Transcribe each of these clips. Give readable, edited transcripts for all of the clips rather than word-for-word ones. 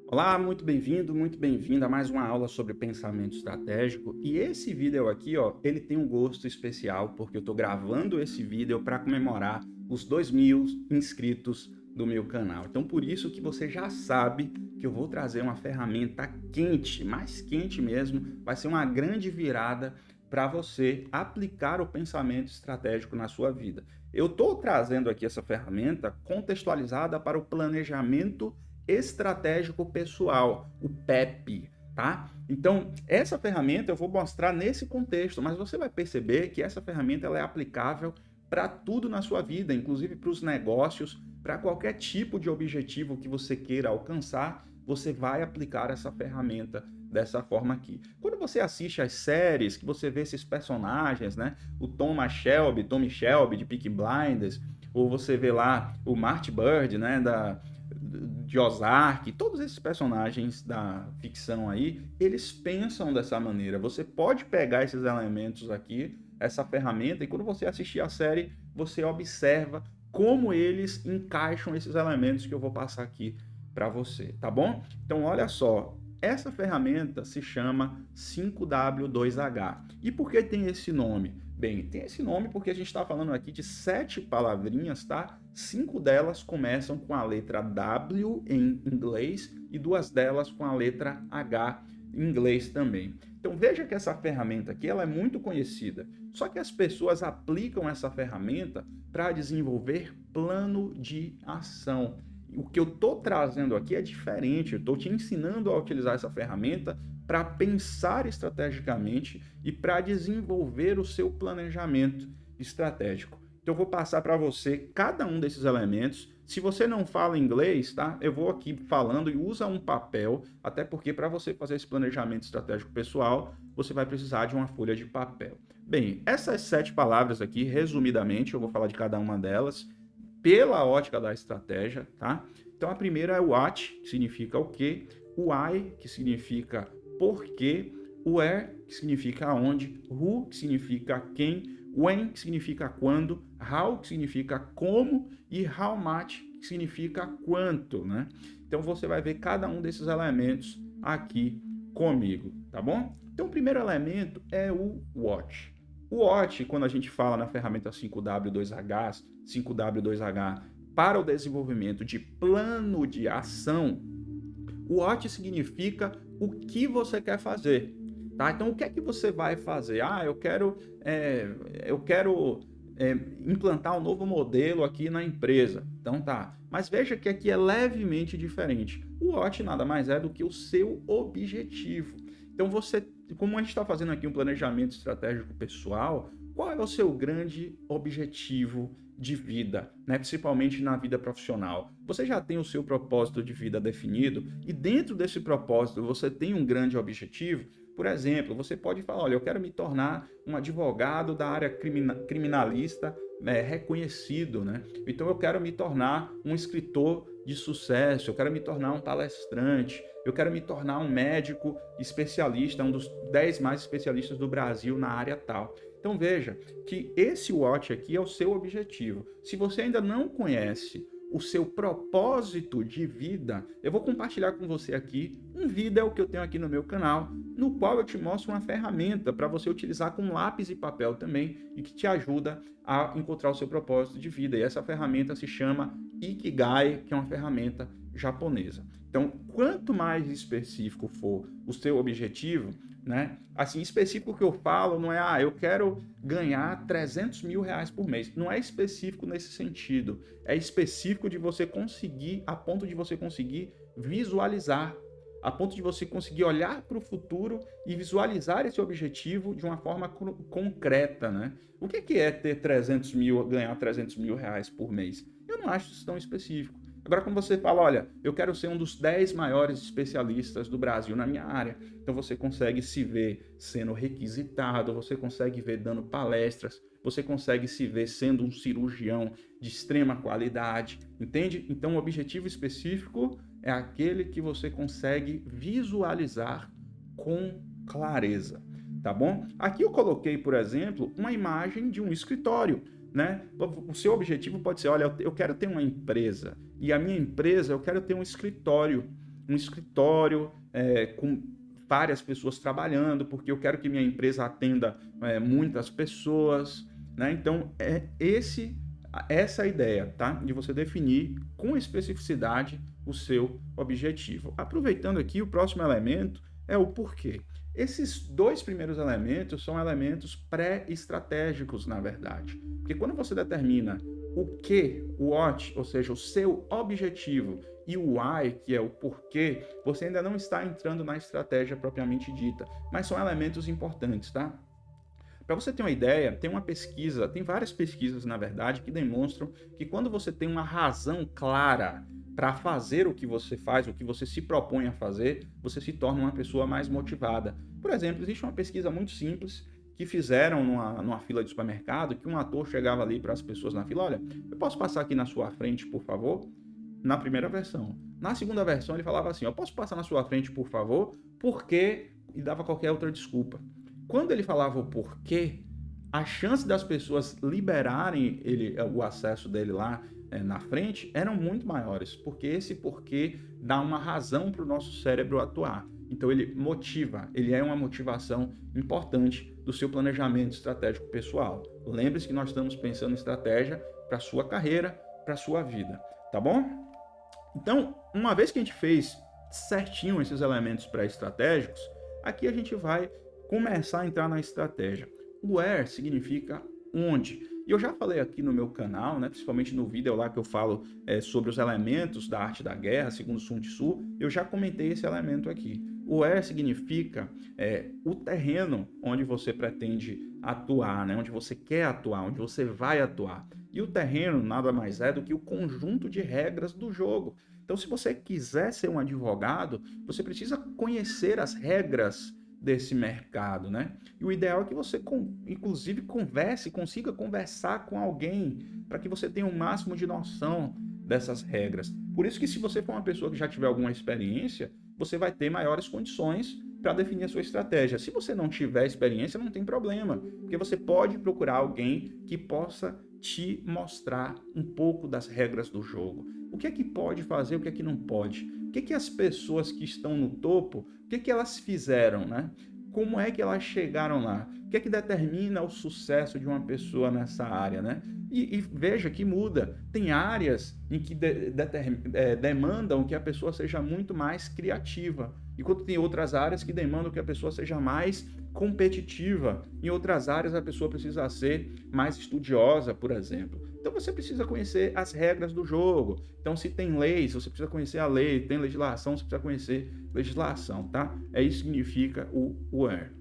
Olá, muito bem-vindo a mais uma aula sobre pensamento estratégico. E esse vídeo aqui, ó, ele tem um gosto especial porque eu estou gravando esse vídeo para comemorar os 2.000 inscritos do meu canal. Então, por isso que você já sabe que eu vou trazer uma ferramenta quente, mais quente mesmo, vai ser uma grande virada para você aplicar o pensamento estratégico na sua vida. Eu estou trazendo aqui essa ferramenta contextualizada para o planejamento estratégico pessoal, o PEP, tá? Então, essa ferramenta eu vou mostrar nesse contexto, mas você vai perceber que essa ferramenta ela é aplicável para tudo na sua vida, inclusive para os negócios, para qualquer tipo de objetivo que você queira alcançar, você vai aplicar essa ferramenta dessa forma aqui. Quando você assiste às séries, que você vê esses personagens, né? O Tommy Shelby de Peaky Blinders, ou você vê lá o Marty Bird, né, de Ozark, todos esses personagens da ficção aí, eles pensam dessa maneira. Você pode pegar esses elementos aqui, essa ferramenta, e quando você assistir a série, você observa como eles encaixam esses elementos que eu vou passar aqui para você, tá bom? Então, olha só, essa ferramenta se chama 5W2H. E por que tem esse nome? Bem, tem esse nome porque a gente está falando aqui de 7 palavrinhas, tá? 5 delas começam com a letra W em inglês e 2 delas com a letra H em inglês também. Então veja que essa ferramenta aqui ela é muito conhecida, só que as pessoas aplicam essa ferramenta para desenvolver plano de ação. O que eu estou trazendo aqui é diferente, eu estou te ensinando a utilizar essa ferramenta para pensar estrategicamente e para desenvolver o seu planejamento estratégico. Então eu vou passar para você cada um desses elementos. Se você não fala inglês, tá? Eu vou aqui falando e usa um papel, até porque para você fazer esse planejamento estratégico pessoal, você vai precisar de uma folha de papel. Bem, essas 7 palavras aqui, resumidamente, eu vou falar de cada uma delas pela ótica da estratégia, tá? Então a primeira é o what, que significa o quê, o why, que significa por quê, o where, que significa aonde, who, que significa quem, when, que significa quando, how, que significa como, e how much, que significa quanto, né? Então você vai ver cada um desses elementos aqui comigo, tá bom? Então o primeiro elemento é o what. O what, quando a gente fala na ferramenta 5W2H para o desenvolvimento de plano de ação, o what significa o que você quer fazer. Tá? Então, o que é que você vai fazer? Ah, eu quero implantar um novo modelo aqui na empresa. Então, tá. Mas veja que aqui é levemente diferente. O what nada mais é do que o seu objetivo. Então, como a gente está fazendo aqui um planejamento estratégico pessoal, qual é o seu grande objetivo de vida, né? Principalmente na vida profissional? Você já tem o seu propósito de vida definido e dentro desse propósito você tem um grande objetivo? Por exemplo, você pode falar, olha, eu quero me tornar um advogado da área criminalista reconhecido, né? Então eu quero me tornar um escritor de sucesso, eu quero me tornar um palestrante, eu quero me tornar um médico especialista, um dos 10 mais especialistas do Brasil na área tal. Então veja que esse watch aqui é o seu objetivo. Se você ainda não conhece o seu propósito de vida, eu vou compartilhar com você aqui um vídeo que eu tenho aqui no meu canal, no qual eu te mostro uma ferramenta para você utilizar com lápis e papel também e que te ajuda a encontrar o seu propósito de vida. E essa ferramenta se chama Ikigai, que é uma ferramenta japonesa. Então, quanto mais específico for o seu objetivo, né? Assim, específico que eu falo não é, eu quero ganhar 300 mil reais por mês. Não é específico nesse sentido. É específico de você conseguir, a ponto de você conseguir visualizar, a ponto de você conseguir olhar para o futuro e visualizar esse objetivo de uma forma concreta, né? O que é ter 300 mil, ganhar 300 mil reais por mês? Eu não acho isso tão específico. Agora, quando você fala, olha, eu quero ser um dos 10 maiores especialistas do Brasil na minha área, então você consegue se ver sendo requisitado, você consegue ver dando palestras, você consegue se ver sendo um cirurgião de extrema qualidade, entende? Então, o objetivo específico é aquele que você consegue visualizar com clareza, tá bom? Aqui eu coloquei, por exemplo, uma imagem de um escritório, né? O seu objetivo pode ser, olha, eu quero ter uma empresa e a minha empresa eu quero ter um escritório. um escritório com várias pessoas trabalhando, porque eu quero que minha empresa atenda muitas pessoas, né? Então, essa é a ideia, tá? De você definir com especificidade o seu objetivo. Aproveitando aqui, o próximo elemento é o porquê. Esses dois primeiros elementos são elementos pré-estratégicos, na verdade. Porque quando você determina o que, o what, ou seja, o seu objetivo, e o why, que é o porquê, você ainda não está entrando na estratégia propriamente dita, mas são elementos importantes, tá? Para você ter uma ideia, tem uma pesquisa, tem várias pesquisas, na verdade, que demonstram que quando você tem uma razão clara para fazer o que você faz, o que você se propõe a fazer, você se torna uma pessoa mais motivada. Por exemplo, existe uma pesquisa muito simples que fizeram numa fila de supermercado, que um ator chegava ali para as pessoas na fila, olha, eu posso passar aqui na sua frente, por favor? Na primeira versão. Na segunda versão, ele falava assim, eu posso passar na sua frente, por favor? Porque... e dava qualquer outra desculpa. Quando ele falava o porquê, a chance das pessoas liberarem o acesso dele lá na frente eram muito maiores, porque esse porquê dá uma razão para o nosso cérebro atuar. Então ele motiva, ele é uma motivação importante do seu planejamento estratégico pessoal. Lembre-se que nós estamos pensando em estratégia para a sua carreira, para a sua vida, tá bom? Então, uma vez que a gente fez certinho esses elementos pré-estratégicos, aqui a gente vai começar a entrar na estratégia. O where significa onde. E eu já falei aqui no meu canal, né, principalmente no vídeo lá que eu falo sobre os elementos da arte da guerra, segundo Sun Tzu, eu já comentei esse elemento aqui. O where significa o terreno onde você pretende atuar, né, onde você quer atuar, onde você vai atuar. E o terreno nada mais é do que o conjunto de regras do jogo. Então, se você quiser ser um advogado, você precisa conhecer as regras desse mercado, né? E o ideal é que você, inclusive, consiga conversar com alguém para que você tenha o máximo de noção dessas regras. Por isso que se você for uma pessoa que já tiver alguma experiência, você vai ter maiores condições para definir a sua estratégia. Se você não tiver experiência, não tem problema, porque você pode procurar alguém que possa te mostrar um pouco das regras do jogo. O que é que pode fazer, o que é que não pode? O que é que as pessoas que estão no topo, o que é que elas fizeram, né? Como é que elas chegaram lá? O que é que determina o sucesso de uma pessoa nessa área, né? E veja que muda. Tem áreas em que demandam que a pessoa seja muito mais criativa, enquanto tem outras áreas que demandam que a pessoa seja mais competitiva. Em outras áreas, a pessoa precisa ser mais estudiosa, por exemplo. Então, você precisa conhecer as regras do jogo. Então, se tem leis, você precisa conhecer a lei. Tem legislação, você precisa conhecer legislação, tá? Isso que significa o where.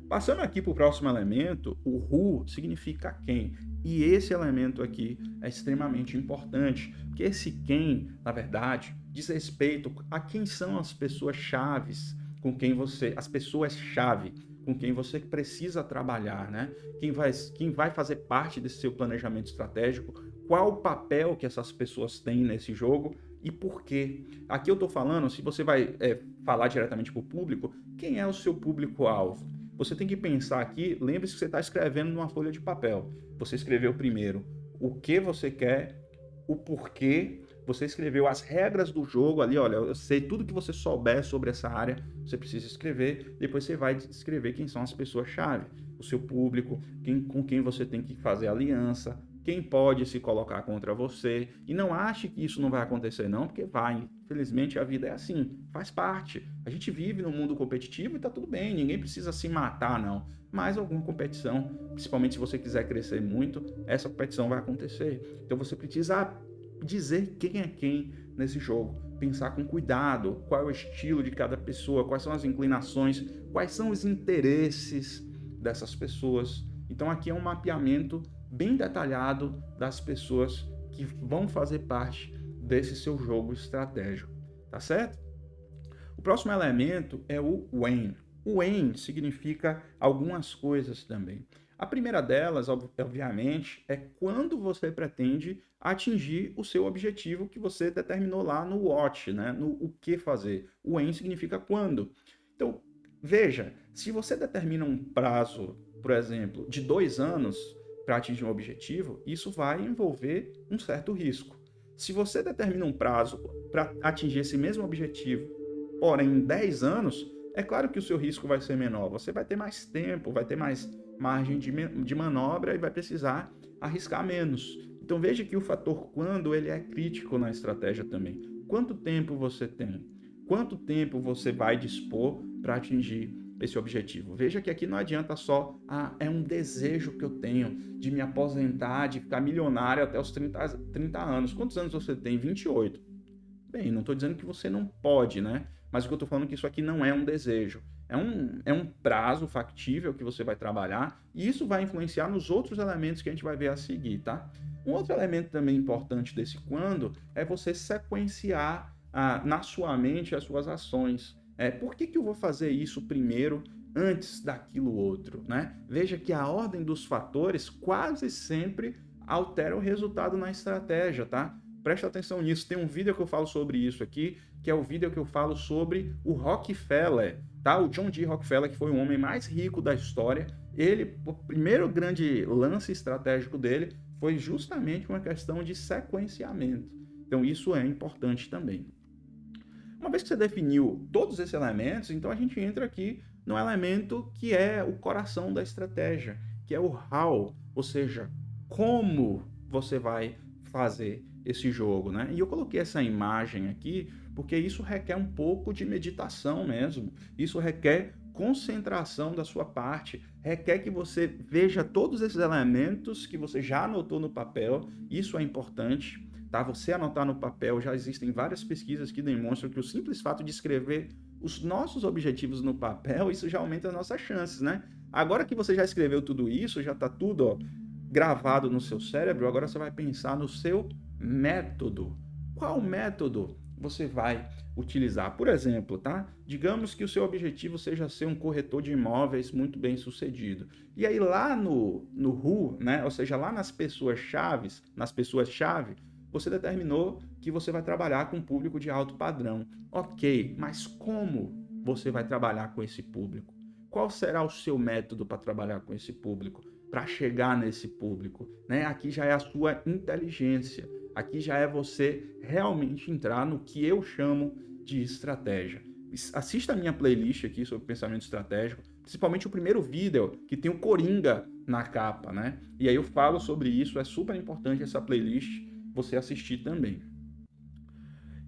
Passando aqui para o próximo elemento, o who significa quem. E esse elemento aqui é extremamente importante, porque esse quem, na verdade, diz respeito a quem são as pessoas chaves com quem você, as pessoas-chave com quem você precisa trabalhar, né? Quem vai fazer parte desse seu planejamento estratégico, qual o papel que essas pessoas têm nesse jogo e por quê. Aqui eu estou falando, se você vai falar diretamente para o público, quem é o seu público-alvo? Você tem que pensar aqui, lembre-se que você está escrevendo numa folha de papel. Você escreveu primeiro o que você quer, o porquê, você escreveu as regras do jogo ali, olha, eu sei tudo que você souber sobre essa área, você precisa escrever, depois você vai escrever quem são as pessoas-chave, o seu público, com quem você tem que fazer aliança, quem pode se colocar contra você, e não ache que isso não vai acontecer não, porque vai, infelizmente a vida é assim, faz parte, a gente vive num mundo competitivo e tá tudo bem, ninguém precisa se matar não, mas alguma competição, principalmente se você quiser crescer muito, essa competição vai acontecer, então você precisa dizer quem é quem nesse jogo, pensar com cuidado, qual é o estilo de cada pessoa, quais são as inclinações, quais são os interesses dessas pessoas. Então aqui é um mapeamento bem detalhado das pessoas que vão fazer parte desse seu jogo estratégico, tá certo? O próximo elemento é o when. O when significa algumas coisas também. A primeira delas, obviamente, é quando você pretende atingir o seu objetivo que você determinou lá no what, né? No o que fazer. O when significa quando. Então, veja, se você determina um prazo, por exemplo, de 2 anos para atingir um objetivo, isso vai envolver um certo risco. Se você determina um prazo para atingir esse mesmo objetivo, porém em 10 anos, é claro que o seu risco vai ser menor. Você vai ter mais tempo, vai ter mais margem de manobra e vai precisar arriscar menos. Então veja que o fator quando ele é crítico na estratégia também. Quanto tempo você tem? Quanto tempo você vai dispor para atingir esse objetivo? Veja que aqui não adianta só, é um desejo que eu tenho de me aposentar, de ficar milionário até os 30 anos. Quantos anos você tem? 28. Bem, não estou dizendo que você não pode, né? Mas o que eu estou falando é que isso aqui não é um desejo. É um prazo factível que você vai trabalhar e isso vai influenciar nos outros elementos que a gente vai ver a seguir, tá? Um outro elemento também importante desse quando é você sequenciar na sua mente as suas ações. Por que eu vou fazer isso primeiro antes daquilo outro, né? Veja que a ordem dos fatores quase sempre altera o resultado na estratégia, tá? Presta atenção nisso. Tem um vídeo que eu falo sobre isso aqui, que é o vídeo que eu falo sobre o Rockefeller, tá? O John D. Rockefeller, que foi o homem mais rico da história. O primeiro grande lance estratégico dele foi justamente uma questão de sequenciamento. Então, isso é importante também. Uma vez que você definiu todos esses elementos, então a gente entra aqui no elemento que é o coração da estratégia, que é o how, ou seja, como você vai fazer esse jogo, né? E eu coloquei essa imagem aqui porque isso requer um pouco de meditação mesmo. Isso requer concentração da sua parte, requer que você veja todos esses elementos que você já anotou no papel. Isso é importante, tá? Você anotar no papel, já existem várias pesquisas que demonstram que o simples fato de escrever os nossos objetivos no papel, isso já aumenta as nossas chances, né? Agora que você já escreveu tudo isso, já está tudo, ó, gravado no seu cérebro, agora você vai pensar no seu método. Qual método você vai utilizar? Por exemplo, tá? Digamos que o seu objetivo seja ser um corretor de imóveis muito bem sucedido. E aí lá no who, né? Ou seja, lá nas pessoas-chave, você determinou que você vai trabalhar com um público de alto padrão. Ok, mas como você vai trabalhar com esse público? Qual será o seu método para trabalhar com esse público? Para chegar nesse público, né? Aqui já é a sua inteligência. Aqui já é você realmente entrar no que eu chamo de estratégia. Assista a minha playlist aqui sobre pensamento estratégico, principalmente o primeiro vídeo, que tem o Coringa na capa, né? E aí eu falo sobre isso, é super importante essa playlist você assistir também.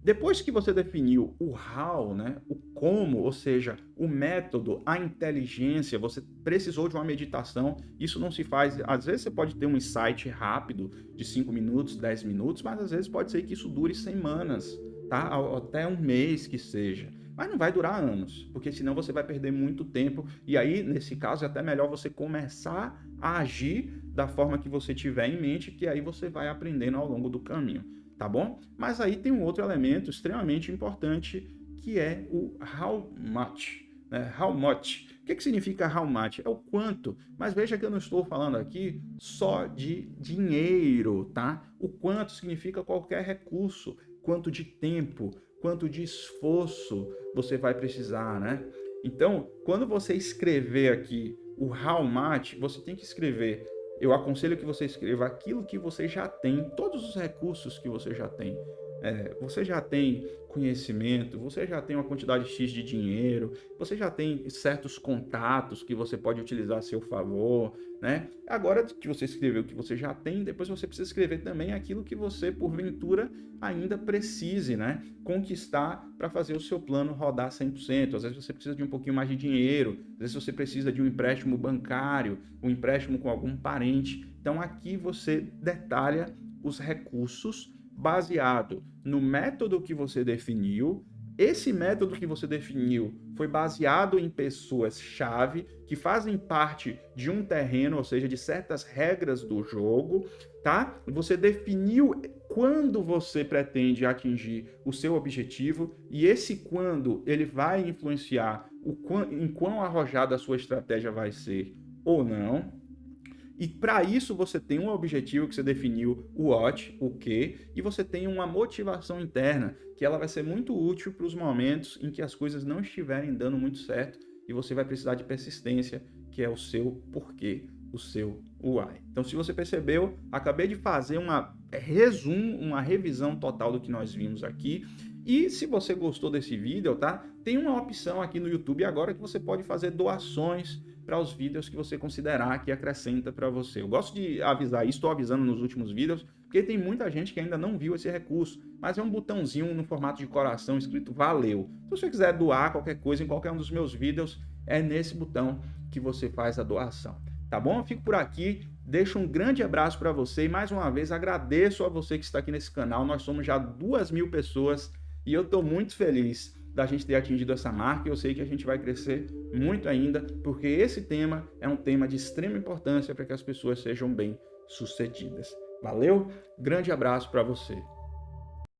Depois que você definiu o how, né, o como, ou seja, o método, a inteligência, você precisou de uma meditação, isso não se faz, às vezes você pode ter um insight rápido de 5 minutos, 10 minutos, mas às vezes pode ser que isso dure semanas, tá? Até um mês que seja. Mas não vai durar anos, porque senão você vai perder muito tempo e aí, nesse caso, é até melhor você começar a agir da forma que você tiver em mente, que aí você vai aprendendo ao longo do caminho. Tá bom? Mas aí tem um outro elemento extremamente importante que é o how much. Né? How much. O que significa how much? É o quanto. Mas veja que eu não estou falando aqui só de dinheiro, tá? O quanto significa qualquer recurso, quanto de tempo, quanto de esforço você vai precisar, né? Então, quando você escrever aqui o how much, você tem que escrever. Eu aconselho que você escreva aquilo que você já tem, todos os recursos que você já tem. Você já tem conhecimento, você já tem uma quantidade X de dinheiro, você já tem certos contatos que você pode utilizar a seu favor, né? Agora que você escreveu o que você já tem, depois você precisa escrever também aquilo que você, porventura, ainda precise, né? Conquistar para fazer o seu plano rodar 100%. Às vezes você precisa de um pouquinho mais de dinheiro, às vezes você precisa de um empréstimo bancário, um empréstimo com algum parente. Então aqui você detalha os recursos baseado no método que você definiu. Esse método que você definiu foi baseado em pessoas-chave que fazem parte de um terreno, ou seja, de certas regras do jogo, tá? Você definiu quando você pretende atingir o seu objetivo e esse quando ele vai influenciar em quão arrojada a sua estratégia vai ser ou não. E para isso você tem um objetivo que você definiu, o what, o que, e você tem uma motivação interna, que ela vai ser muito útil para os momentos em que as coisas não estiverem dando muito certo e você vai precisar de persistência, que é o seu porquê, o seu Uai. Então, se você percebeu, acabei de fazer uma revisão total do que nós vimos aqui. E se você gostou desse vídeo, tá? Tem uma opção aqui no YouTube agora que você pode fazer doações para os vídeos que você considerar que acrescenta para você. Eu gosto de avisar isso, estou avisando nos últimos vídeos, porque tem muita gente que ainda não viu esse recurso, mas é um botãozinho no formato de coração escrito valeu. Se você quiser doar qualquer coisa em qualquer um dos meus vídeos, é nesse botão que você faz a doação. Tá bom? Eu fico por aqui, deixo um grande abraço para você e mais uma vez agradeço a você que está aqui nesse canal. Nós somos já 2.000 pessoas e eu estou muito feliz da gente ter atingido essa marca. Eu sei que a gente vai crescer muito ainda, porque esse tema é um tema de extrema importância para que as pessoas sejam bem-sucedidas. Valeu? Grande abraço para você.